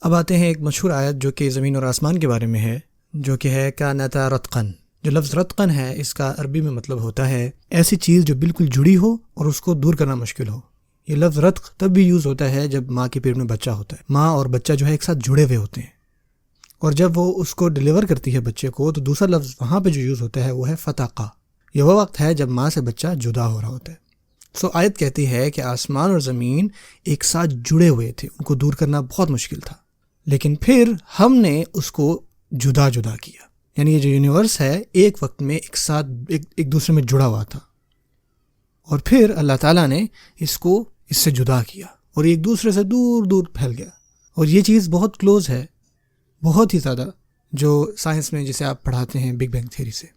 अब आते हैं एक मशहूर आयत जो कि ज़मीन और आसमान के बारे में है, जो कि है कानता रत्क़न। जो लफ्ज़ रत्क़न है इसका अरबी में मतलब होता है ऐसी चीज़ जो बिल्कुल जुड़ी हो और उसको दूर करना मुश्किल हो। ये लफ्ज़ रत्क़ तब भी यूज़ होता है जब माँ के पेट में बच्चा होता है। माँ और बच्चा जो है एक साथ जुड़े हुए होते हैं, और जब वो उसको डिलीवर करती है बच्चे को, तो दूसरा लफ्ज़ वहाँ पे जो यूज़ होता है वो है फ़ताक़ा। ये वह वक्त है जब माँ से बच्चा जुदा हो रहा होता है। सो आयत कहती है कि आसमान और ज़मीन एक साथ जुड़े हुए थे, उनको दूर करना बहुत मुश्किल था, लेकिन फिर हमने उसको जुदा जुदा किया। यानी ये जो यूनिवर्स है एक वक्त में एक साथ एक दूसरे में जुड़ा हुआ था, और फिर अल्लाह ताला ने इसको इससे जुदा किया और एक दूसरे से दूर दूर फैल गया। और ये चीज़ बहुत क्लोज है, बहुत ही ज़्यादा, जो साइंस में जिसे आप पढ़ाते हैं बिग बैंग थ्योरी से।